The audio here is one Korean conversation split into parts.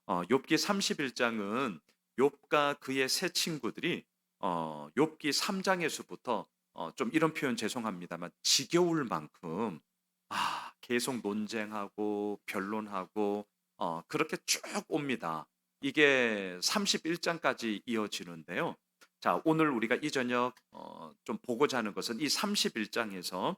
욥기 31장은 욥과 그의 세 친구들이 욥기 3 장에서부터 좀 이런 표현 죄송합니다만 지겨울 만큼 계속 논쟁하고 변론하고 그렇게 쭉 옵니다. 이게 31 장까지 이어지는데요. 자, 오늘 우리가 이 저녁 좀 보고자 하는 것은 이 31 장에서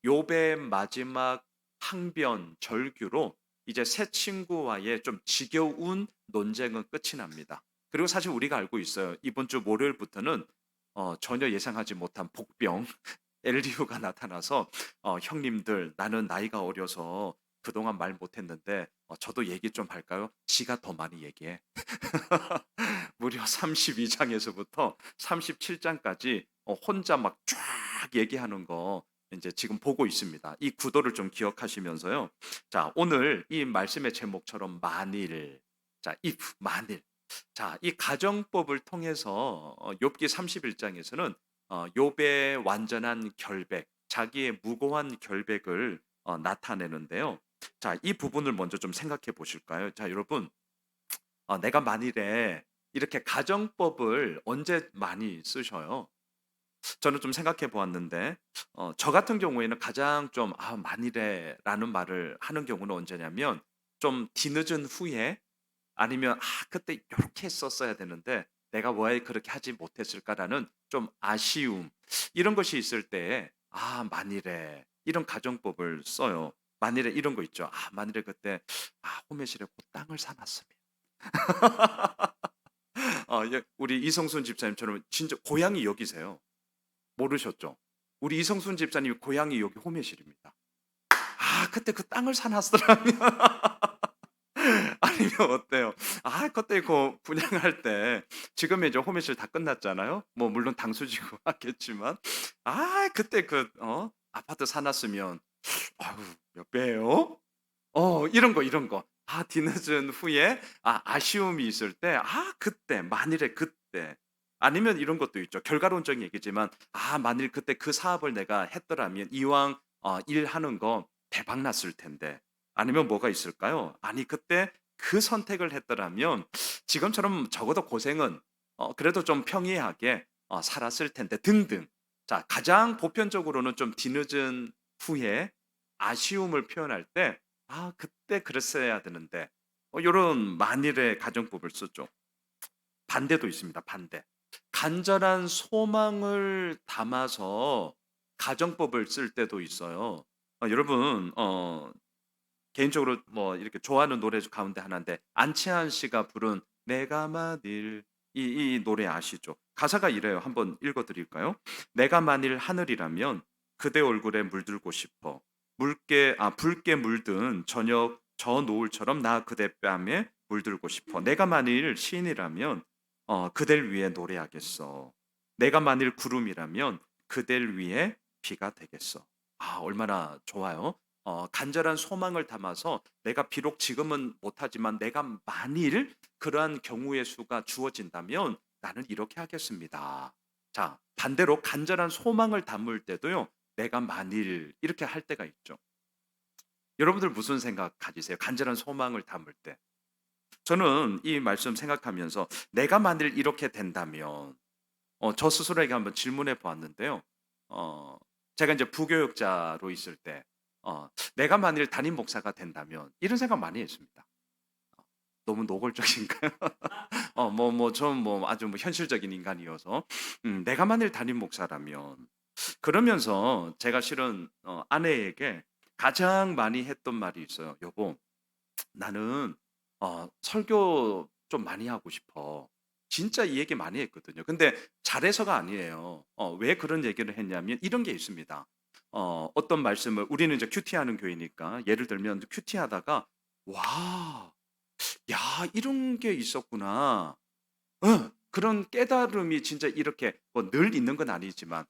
욥의 마지막 항변 절규로 이제 새 친구와의 좀 지겨운 논쟁은 끝이 납니다. 그리고 사실 우리가 알고 있어요. 이번 주 월요일부터는 전혀 예상하지 못한 복병 엘리후가 나타나서 형님들 나는 나이가 어려서 그동안 말 못했는데 저도 얘기 좀 할까요? 지가 더 많이 얘기해. 무려 32장에서부터 37장까지 혼자 막 쫙 얘기하는 거 이제 지금 보고 있습니다. 이 구도를 좀 기억하시면서요. 자, 오늘 이 말씀의 제목처럼 만일, 자, if, 만일. 자, 이 가정법을 통해서 욥기 31장에서는 욥의 완전한 결백, 자기의 무고한 결백을 나타내는데요. 자, 이 부분을 먼저 좀 생각해 보실까요? 자, 여러분, 내가 만일에 이렇게 가정법을 언제 많이 쓰셔요? 저는 좀 생각해 보았는데 저 같은 경우에는 가장 좀 만일에라는 말을 하는 경우는 언제냐면 좀 뒤늦은 후에 아니면 그때 이렇게 했었어야 되는데 내가 왜 그렇게 하지 못했을까라는 좀 아쉬움 이런 것이 있을 때 만일에 이런 가정법을 써요. 만일에 이런 거 있죠. 만일에 그때 호메실에 그 땅을 사 놨으면. 예, 우리 이성순 집사님처럼 진짜 고향이 여기세요. 모르셨죠? 우리 이성순 집사님 고향이 여기 호메실입니다. 그때 그 땅을 사 놨더라면 아니면 어때요? 그때 그 분양할 때 지금은 이제 호메실 다 끝났잖아요. 뭐 물론 당수지고 하겠지만 그때 아파트 사 놨으면 아유 몇 배예요? 이런 거, 이런 거. 뒤늦은 후에 아쉬움이 있을 때 그때 만일에 그때 아니면 이런 것도 있죠. 결과론적인 얘기지만 만일 그때 그 사업을 내가 했더라면 이왕 일하는 거 대박 났을 텐데. 아니면 뭐가 있을까요? 아니 그때 그 선택을 했더라면 지금처럼 적어도 고생은 그래도 좀 평이하게 살았을 텐데 등등. 자, 가장 보편적으로는 좀 뒤늦은 후에 아쉬움을 표현할 때 그때 그랬어야 되는데 요런 만일의 가정법을 쓰죠. 반대도 있습니다, 반대. 간절한 소망을 담아서 가정법을 쓸 때도 있어요. 여러분 개인적으로 뭐 이렇게 좋아하는 노래 가운데 하나인데 안치환 씨가 부른 내가 만일 이 노래 아시죠? 가사가 이래요. 한번 읽어 드릴까요? "내가 만일 하늘이라면 그대 얼굴에 물들고 싶어. 붉게 물든 저녁 저 노을처럼 나 그대 뺨에 물들고 싶어. 내가 만일 시인이라면 그댈 위해 노래하겠어. 내가 만일 구름이라면 그댈 위해 비가 되겠어." 얼마나 좋아요. 간절한 소망을 담아서 내가 비록 지금은 못하지만 내가 만일 그러한 경우의 수가 주어진다면 나는 이렇게 하겠습니다. 자, 반대로 간절한 소망을 담을 때도요. 내가 만일 이렇게 할 때가 있죠. 여러분들 무슨 생각 가지세요? 간절한 소망을 담을 때. 저는 이 말씀 생각하면서 내가 만일 이렇게 된다면 저 스스로에게 한번 질문해 보았는데요. 어 제가 이제 부교육자로 있을 때 '내가 만일 담임 목사가 된다면' 이런 생각 많이 했습니다. 너무 노골적인가요? 저는 아주 현실적인 인간이어서 '내가 만일 담임 목사라면' 그러면서 제가 실은 아내에게 가장 많이 했던 말이 있어요. "여보 나는 설교 좀 많이 하고 싶어." 진짜 이 얘기 많이 했거든요. 근데 잘해서가 아니에요. 왜 그런 얘기를 했냐면 이런 게 있습니다. 어떤 말씀을 우리는 이제 큐티하는 교회니까 예를 들면 큐티하다가 "와. 야 이런 게 있었구나." 그런 깨달음이 진짜 이렇게 뭐 늘 있는 건 아니지만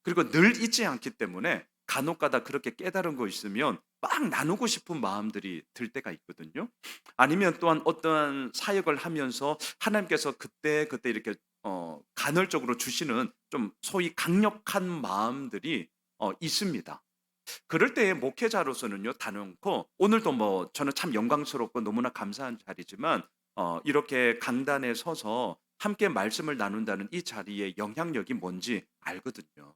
그리고 늘 있지 않기 때문에 간혹가다 그렇게 깨달은 거 있으면 막 나누고 싶은 마음들이 들 때가 있거든요. 아니면 또한 어떠한 사역을 하면서 하나님께서 그때그때 이렇게 간헐적으로 주시는 좀 소위 강력한 마음들이 있습니다. 그럴 때에 목회자로서는요 단언코 오늘도 뭐 저는 참 영광스럽고 너무나 감사한 자리지만 이렇게 강단에 서서 함께 말씀을 나눈다는 이 자리의 영향력이 뭔지 알거든요.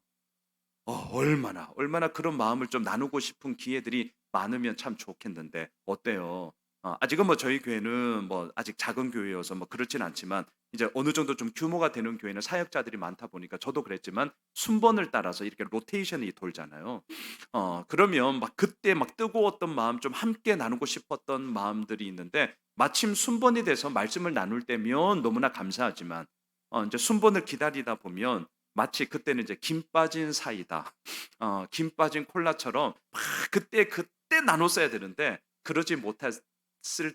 얼마나 그런 마음을 좀 나누고 싶은 기회들이 많으면 참 좋겠는데 어때요? 아직은 뭐 저희 교회는 뭐 아직 작은 교회여서 뭐 그렇진 않지만 이제 어느 정도 좀 규모가 되는 교회는 사역자들이 많다 보니까 저도 그랬지만 순번을 따라서 이렇게 로테이션이 돌잖아요. 그러면 막 그때 막 뜨거웠던 마음 좀 함께 나누고 싶었던 마음들이 있는데 마침 순번이 돼서 말씀을 나눌 때면 너무나 감사하지만 인제 순번을 기다리다 보면 마치 그때는 이제 김 빠진 사이다. 김 빠진 콜라처럼 막 그때 나눴어야 되는데 그러지 못했을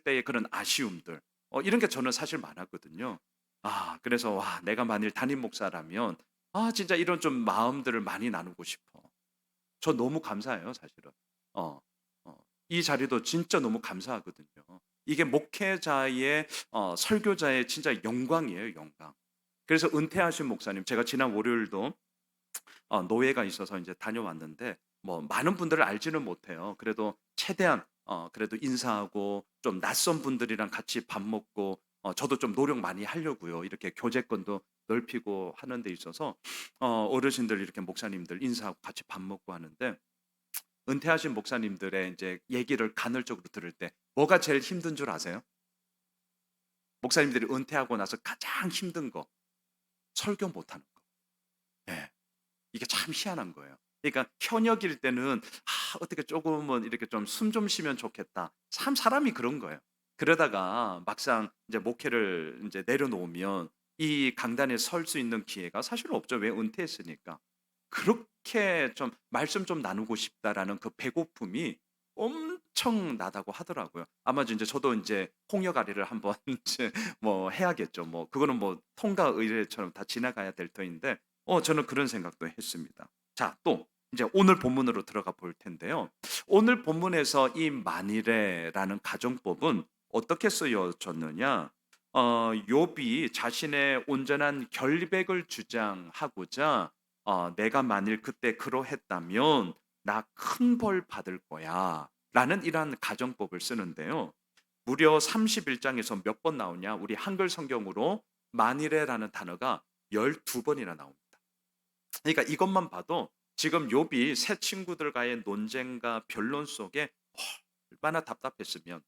때의 그런 아쉬움들 이런 게 저는 사실 많았거든요. 그래서 '와 내가 만일 담임 목사라면 진짜 이런 좀 마음들을 많이 나누고 싶어.' 저 너무 감사해요 사실은. 어. 어. 이 자리도 진짜 너무 감사하거든요. 이게 목회자의 설교자의 진짜 영광이에요, 영광. 그래서 은퇴하신 목사님 제가 지난 월요일도 노예가 있어서 인제 다녀왔는데 뭐 많은 분들을 알지는 못해요. 그래도 최대한 그래도 인사하고 좀 낯선 분들이랑 같이 밥 먹고 저도 좀 노력 많이 하려고요. 이렇게 교제권도 넓히고 하는 데 있어서 어르신들 이렇게 목사님들 인사하고 같이 밥 먹고 하는데 은퇴하신 목사님들의 인제 얘기를 간헐적으로 들을 때 뭐가 제일 힘든 줄 아세요? 목사님들이 은퇴하고 나서 가장 힘든 거 설교 못 하는 거. 예. 이게 참 희한한 거예요. 그러니까 현역일 때는 '어떻게 조금은 이렇게 좀 숨 좀 쉬면 좋겠다.' 참 사람이 그런 거예요. 그러다가 막상 이제 목회를 인제 내려놓으면 이 강단에 설 수 있는 기회가 사실은 없죠. 왜 은퇴했으니까. 그렇게 좀 '말씀 좀 나누고 싶다.'라는 그 배고픔이 엄청나다고 하더라고요. 아마 인제 저도 인제 홍역 아리를 한번 이제 뭐 해야겠죠. 뭐 그거는 뭐 통과 의례처럼 다 지나가야 될 터인데 저는 그런 생각도 했습니다. 자, 또 이제 오늘 본문으로 들어가 볼 텐데요. 오늘 본문에서 이 만일에라는 가정법은 어떻게 쓰여졌느냐? 욥이 자신의 온전한 결백을 주장하고자 내가 만일 그때 그러했다면 나 큰 벌 받을 거야라는 이러한 가정법을 쓰는데요. 무려 31장에서 몇 번 나오냐? 우리 한글 성경으로 만일에라는 단어가 12번이나 나옵니다. 그러니까 이것만 봐도 지금 욥이 새 친구들과의 논쟁과 변론 속에 얼마나 답답했으면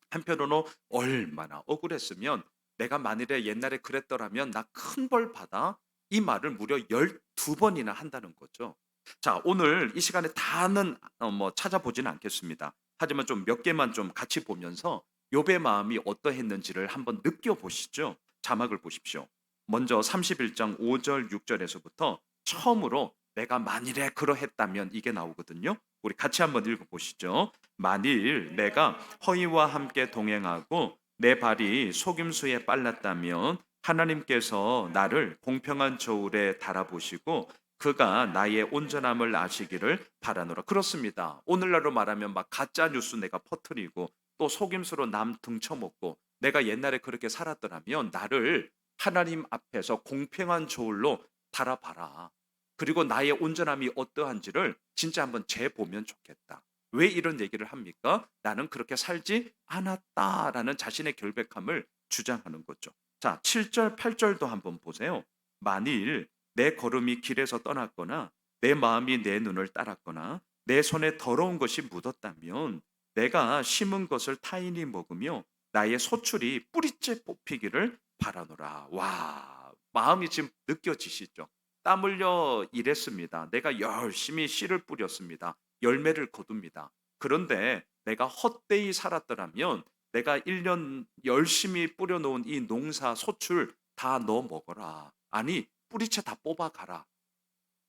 한편으로 얼마나 억울했으면 '내가 만일에 옛날에 그랬더라면 나 큰 벌 받아.' 이 말을 무려 12번이나 한다는 거죠. 자, 오늘 이 시간에 다는 뭐 찾아보지는 않겠습니다. 하지만 좀 몇 개만 좀 같이 보면서 욥의 마음이 어떠했는지를 한번 느껴보시죠. 자막을 보십시오. 먼저 31장 5절 6 절에서부터 처음으로 "내가 만일에 그러했다면." 이게 나오거든요. 우리 같이 한번 읽어 보시죠. "만일 내가 허위와 함께 동행하고 내 발이 속임수에 빨랐다면 하나님께서 나를 공평한 저울에 달아보시고 그가 나의 온전함을 아시기를 바라노라." 그렇습니다. 오늘날로 말하면 막 가짜 뉴스 내가 퍼뜨리고 또 속임수로 남 등쳐먹고 내가 옛날에 그렇게 살았더라면 나를 하나님 앞에서 공평한 저울로 달아봐라. 그리고 나의 온전함이 어떠한지를 진짜 한번 재보면 좋겠다. 왜 이런 얘기를 합니까? 나는 그렇게 살지 않았다라는 자신의 결백함을 주장하는 거죠. 자, 7절, 8절도 한번 보세요. 만일 내 걸음이 길에서 떠났거나 내 마음이 내 눈을 따랐거나 내 손에 더러운 것이 묻었다면 내가 심은 것을 타인이 먹으며 나의 소출이 뿌리째 뽑히기를 바라노라. 와, 마음이 지금 느껴지시죠? 땀 흘려 일했습니다. 내가 열심히 씨를 뿌렸습니다. 열매를 거둡니다. 그런데 내가 헛되이 살았더라면 내가 1년 열심히 뿌려놓은 이 농사 소출 다 너 먹어라. 아니, 뿌리채 다 뽑아가라.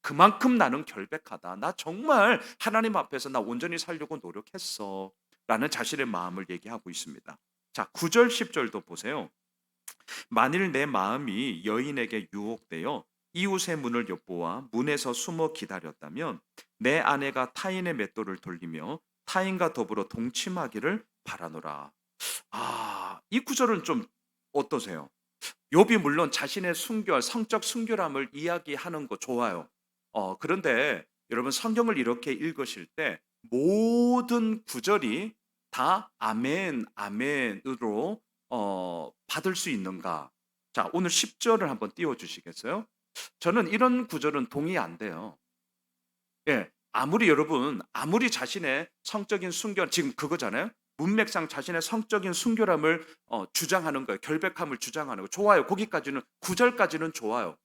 그만큼 나는 결백하다. 나 정말 하나님 앞에서 나 온전히 살려고 노력했어. 라는 자신의 마음을 얘기하고 있습니다. 자, 9절, 10절도 보세요. 만일 내 마음이 여인에게 유혹되어 이웃의 문을 엿보아 문에서 숨어 기다렸다면 내 아내가 타인의 맷돌을 돌리며 타인과 더불어 동침하기를 바라노라. 이 구절은 좀 어떠세요? 욥이 물론 자신의 순결, 성적 순결함을 이야기하는 거 좋아요. 그런데 여러분 성경을 이렇게 읽으실 때 모든 구절이 다 아멘, 아멘으로 받을 수 있는가? 자, 오늘 10 절을 한번 띄워 주시겠어요? 저는 이런 구절은 동의 안 돼요. 예. 아무리 여러분 아무리 자신의 성적인 순결 지금 그거잖아요. 문맥상 자신의 성적인 순결함을 주장하는 거예요. 결백함을 주장하는 거. 좋아요. 거기까지는 9 절까지는 좋아요.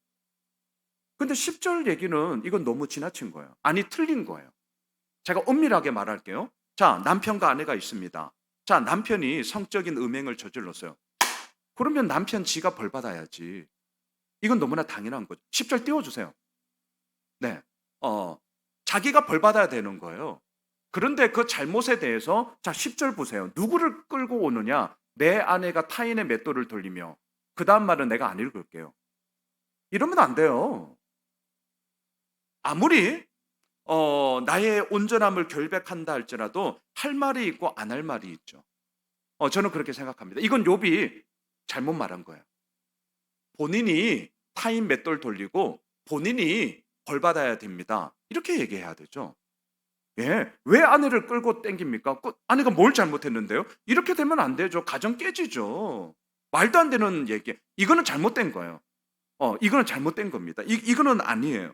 근데 10절 얘기는 이건 너무 지나친 거예요. 아니 틀린 거예요. 제가 엄밀하게 말할게요. 자, 남편과 아내가 있습니다. 자, 남편이 성적인 음행을 저질렀어요. 그러면 남편 지가 벌 받아야지. 이건 너무나 당연한 거죠. 10절 띄워 주세요. 네. 어 자기가 벌 받아야 되는 거예요. 그런데 그 잘못에 대해서 자 10절 보세요. 누구를 끌고 오느냐? "내 아내가 타인의 맷돌을 돌리며." 그다음 말은 내가 안 읽을게요. 이러면 안 돼요. 아무리 나의 온전함을 결백한다 할지라도 할 말이 있고 안 할 말이 있죠. 저는 그렇게 생각합니다. 이건 욥이 잘못 말한 거예요. 본인이 타인 맷돌 돌리고 본인이 벌 받아야 됩니다. 이렇게 얘기해야 되죠. 예. 왜 아내를 끌고 땡깁니까? 아내가 뭘 잘못했는데요? 이렇게 되면 안 되죠. 가정 깨지죠. 말도 안 되는 얘기. 이거는 잘못된 거예요. 이거는 잘못된 겁니다. 이거는 아니에요.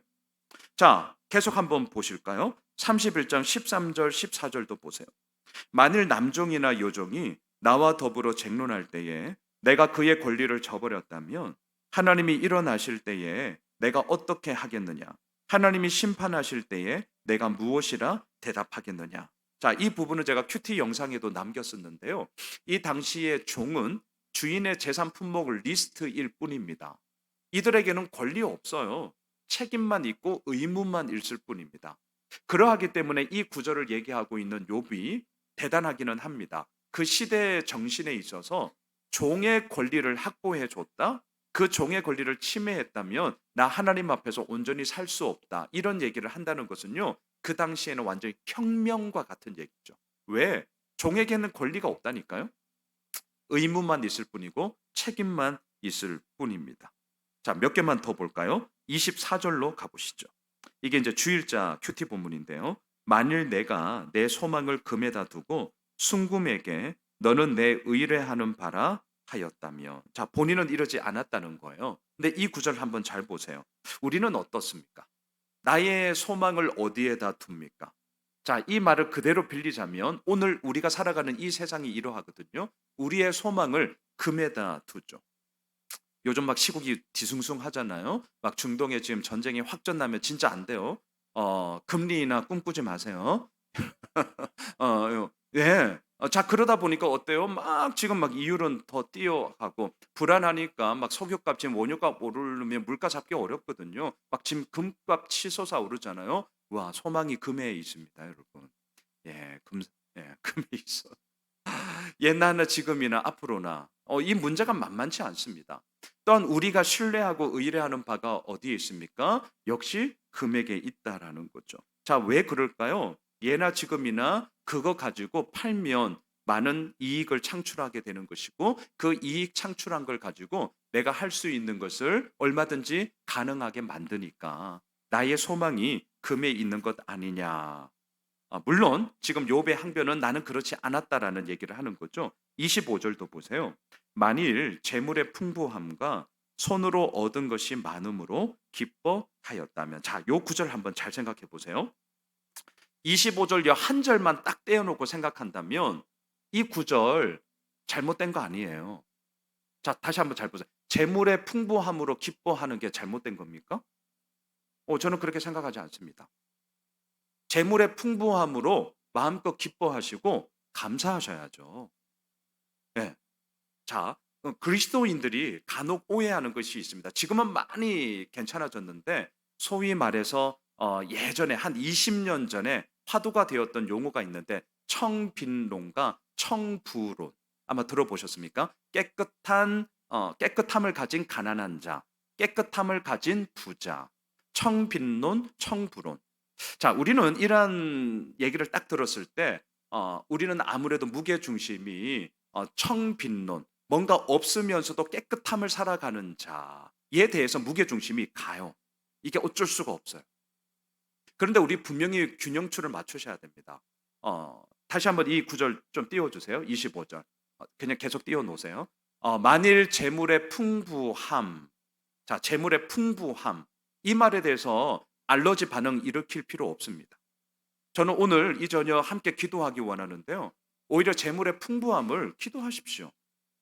자, 계속 한번 보실까요? 31장 13절 14절도 보세요. 만일 남종이나 여종이 나와 더불어 쟁론할 때에 내가 그의 권리를 저버렸다면 하나님이 일어나실 때에 내가 어떻게 하겠느냐? 하나님이 심판하실 때에 내가 무엇이라 대답하겠느냐? 자, 이 부분은 제가 큐티 영상에도 남겼었는데요. 이 당시의 종은 주인의 재산 품목을 리스트일 뿐입니다. 이들에게는 권리 없어요. 책임만 있고 의무만 있을 뿐입니다. 그러하기 때문에 이 구절을 얘기하고 있는 욥이 대단하기는 합니다. 그 시대의 정신에 있어서 종의 권리를 확보해 줬다. 그 종의 권리를 침해했다면 나 하나님 앞에서 온전히 살 수 없다. 이런 얘기를 한다는 것은요. 그 당시에는 완전히 혁명과 같은 얘기죠. 왜? 종에게는 권리가 없다니까요. 의무만 있을 뿐이고 책임만 있을 뿐입니다. 자, 몇 개만 더 볼까요? 24절로 가보시죠. 이게 이제 주일자 큐티 본문인데요. 만일 내가 내 소망을 금에다 두고 순금에게 너는 내 의뢰하는 바라 하였다며. 자, 본인은 이러지 않았다는 거예요. 근데 이 구절 한번 잘 보세요. 우리는 어떻습니까? 나의 소망을 어디에다 둡니까? 자, 이 말을 그대로 빌리자면 오늘 우리가 살아가는 이 세상이 이러하거든요. 우리의 소망을 금에다 두죠. 요즘 막 시국이 뒤숭숭하잖아요. 막 중동에 지금 전쟁이 확전 나면 진짜 안 돼요. 금리 인하 꿈꾸지 마세요. 예. 자, 그러다 보니까 어때요? 막 지금 막 이율은 더 뛰어가고 불안하니까 막 석유값 지금 원유값 오르면 물가 잡기 어렵거든요. 막 지금 금값 치솟아 오르잖아요. 와, 소망이 금에 있습니다, 여러분. 예, 금에 있어. 옛날나 지금이나 앞으로나 이 문제가 만만치 않습니다. 또한 우리가 신뢰하고 의뢰하는 바가 어디에 있습니까? 역시 금액에 있다라는 거죠. 자, 왜 그럴까요? 예나 지금이나 그거 가지고 팔면 많은 이익을 창출하게 되는 것이고 그 이익 창출한 걸 가지고 내가 할 수 있는 것을 얼마든지 가능하게 만드니까 나의 소망이 금에 있는 것 아니냐. 물론 지금 욥의 항변은 나는 그렇지 않았다라는 얘기를 하는 거죠. 25절도 보세요. 만일 재물의 풍부함과 손으로 얻은 것이 많음으로 기뻐하였다면. 자, 요 구절 한번 잘 생각해 보세요. 25절 요 한 절만 딱 떼어놓고 생각한다면 이 구절 잘못된 거 아니에요. 자, 다시 한번 잘 보세요. 재물의 풍부함으로 기뻐하는 게 잘못된 겁니까? 저는 그렇게 생각하지 않습니다. 재물의 풍부함으로 마음껏 기뻐하시고 감사하셔야죠. 예. 자, 그리스도인들이 간혹 오해하는 것이 있습니다. 지금은 많이 괜찮아졌는데 소위 말해서 예전에 한 20년 전에 화두가 되었던 용어가 있는데 청빈론과 청부론 아마 들어보셨습니까? 깨끗함을 가진 가난한 자, 깨끗함을 가진 부자, 청빈론, 청부론. 자, 우리는 이런 얘기를 딱 들었을 때 우리는 아무래도 무게 중심이 청빈론, 뭔가 없으면서도 깨끗함을 살아가는 자에 대해서 무게 중심이 가요. 이게 어쩔 수가 없어요. 그런데 우리 분명히 균형추를 맞추셔야 됩니다. 다시 한번 이 구절 좀 띄워 주세요. 25절. 그냥 계속 띄워 놓으세요. 만일 재물의 풍부함, 자, 재물의 풍부함, 이 말에 대해서 알러지 반응 일으킬 필요 없습니다. 저는 오늘 이 저녁 함께 기도하기 원하는데요. 오히려 재물의 풍부함을 기도하십시오.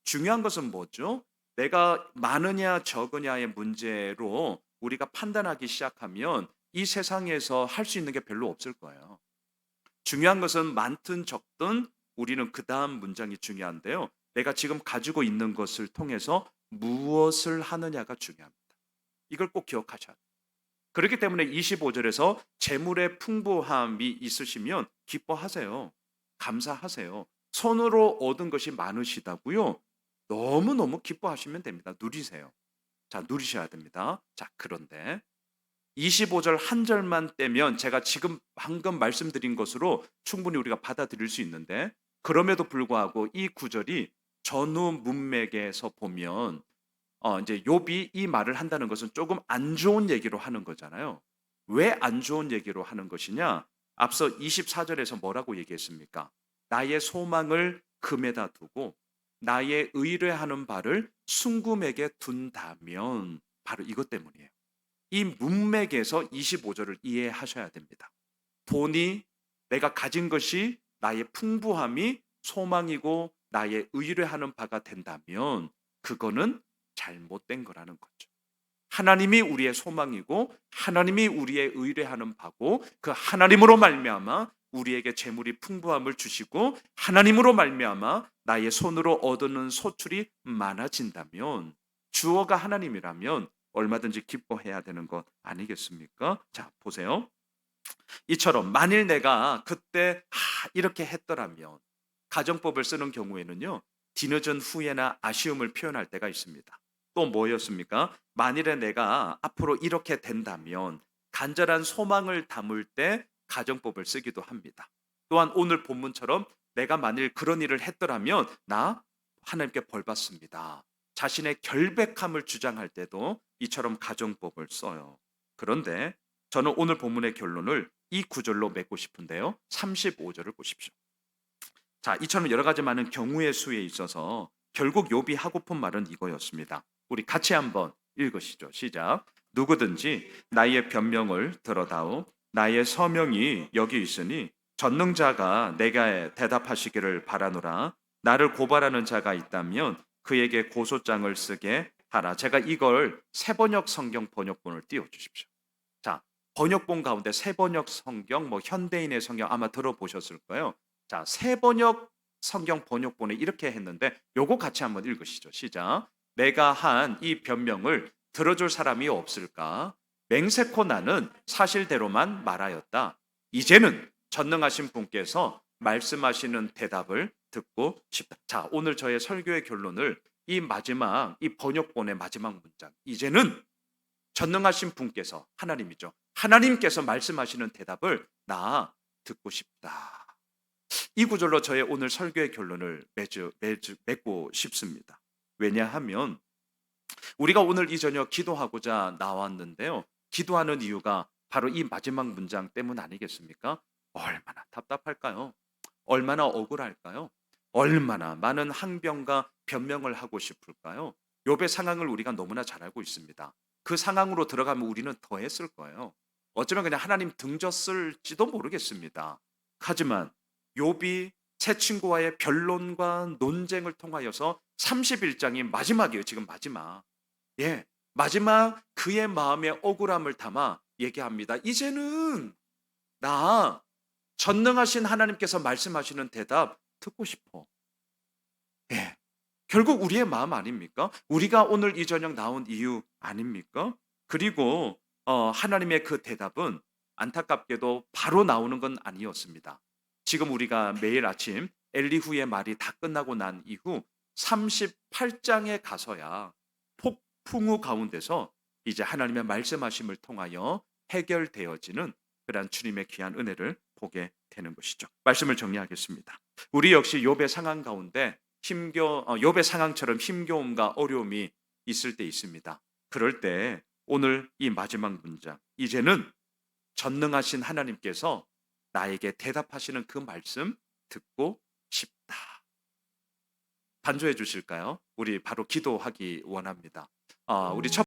중요한 것은 뭐죠? 내가 많으냐 적으냐의 문제로 우리가 판단하기 시작하면 이 세상에서 할 수 있는 게 별로 없을 거예요. 중요한 것은 많든 적든 우리는 그 다음 문장이 중요한데요. 내가 지금 가지고 있는 것을 통해서 무엇을 하느냐가 중요합니다. 이걸 꼭 기억하셔야 돼요. 그렇기 때문에 25절에서 재물의 풍부함이 있으시면 기뻐하세요. 감사하세요. 손으로 얻은 것이 많으시다고요? 너무너무 기뻐하시면 됩니다. 누리세요. 자, 누리셔야 됩니다. 자, 그런데 25절 한 절만 떼면 제가 지금 방금 말씀드린 것으로 충분히 우리가 받아들일 수 있는데, 그럼에도 불구하고 이 구절이 전후 문맥에서 보면 이제 욥이 이 말을 한다는 것은 조금 안 좋은 얘기로 하는 거잖아요. 왜 안 좋은 얘기로 하는 것이냐? 앞서 24절에서 뭐라고 얘기했습니까? 나의 소망을 금에다 두고 나의 의뢰하는 바를 순금에게 둔다면, 바로 이것 때문이에요. 이 문맥에서 25절을 이해하셔야 됩니다. 돈이, 내가 가진 것이, 나의 풍부함이 소망이고 나의 의뢰하는 바가 된다면 그거는 잘못된 거라는 거죠. 하나님이 우리의 소망이고 하나님이 우리의 의뢰하는 바고, 그 하나님으로 말미암아 우리에게 재물이 풍부함을 주시고 하나님으로 말미암아 나의 손으로 얻는 소출이 많아진다면, 주어가 하나님이라면 얼마든지 기뻐해야 되는 것 아니겠습니까? 자, 보세요. 이처럼 만일 내가 그때 이렇게 했더라면, 가정법을 쓰는 경우에는요, 뒤늦은 후회나 아쉬움을 표현할 때가 있습니다. 또 뭐였습니까? 만일에 내가 앞으로 이렇게 된다면, 간절한 소망을 담을 때 가정법을 쓰기도 합니다. 또한 오늘 본문처럼 내가 만일 그런 일을 했더라면 나 하나님께 벌 받습니다. 자신의 결백함을 주장할 때도 이처럼 가정법을 써요. 그런데 저는 오늘 본문의 결론을 이 구절로 맺고 싶은데요. 35절을 보십시오. 자, 이처럼 여러 가지 많은 경우의 수에 있어서 결국 욥이 하고픈 말은 이거였습니다. 우리 같이 한번 읽으시죠. 시작. 누구든지 나의 변명을 들어다오. 나의 서명이 여기 있으니 전능자가 내가 대답하시기를 바라노라. 나를 고발하는 자가 있다면 그에게 고소장을 쓰게 하라. 제가 이걸 새번역 성경 번역본을 띄워 주십시오. 자, 번역본 가운데 새번역 성경, 뭐 현대인의 성경 아마 들어보셨을 거예요. 자, 새번역 성경 번역본에 이렇게 했는데 요거 같이 한번 읽으시죠. 시작. 내가 한 이 변명을 들어줄 사람이 없을까? 맹세코 나는 사실대로만 말하였다. 이제는 전능하신 분께서 말씀하시는 대답을 듣고 싶다. 자, 오늘 저의 설교의 결론을 이 마지막, 이 번역본의 마지막 문장. 이제는 전능하신 분께서, 하나님이죠. 하나님께서 말씀하시는 대답을 나 듣고 싶다. 이 구절로 저의 오늘 설교의 결론을 맺고 싶습니다. 왜냐하면 우리가 오늘 이 저녁 기도하고자 나왔는데요. 기도하는 이유가 바로 이 마지막 문장 때문 아니겠습니까? 얼마나 답답할까요? 얼마나 억울할까요? 얼마나 많은 항변과 변명을 하고 싶을까요? 욥의 상황을 우리가 너무나 잘 알고 있습니다. 그 상황으로 들어가면 우리는 더 했을 거예요. 어쩌면 그냥 하나님 등졌을지도 모르겠습니다. 하지만 욥이 새 친구와의 변론과 논쟁을 통하여서 31장이 마지막이에요. 지금 마지막. 예. 마지막 그의 마음의 억울함을 담아 얘기합니다. 이제는 나 전능하신 하나님께서 말씀하시는 대답 듣고 싶어. 예. 결국 우리의 마음 아닙니까? 우리가 오늘 이 저녁 나온 이유 아닙니까? 그리고 하나님의 그 대답은 안타깝게도 바로 나오는 건 아니었습니다. 지금 우리가 매일 아침 엘리후의 말이 다 끝나고 난 이후 38장에 가서야 폭풍우 가운데서 이제 하나님의 말씀하심을 통하여 해결되어지는 그러한 주님의 귀한 은혜를 보게 되는 것이죠. 말씀을 정리하겠습니다. 우리 역시 욥의 상황 가운데 욥의 상황처럼 힘겨움과 어려움이 있을 때 있습니다. 그럴 때 오늘 이 마지막 문장, 이제는 전능하신 하나님께서 나에게 대답하시는 그 말씀 듣고 싶다. 반주해 주실까요? 우리 바로 기도하기 원합니다. 우리 어. 첫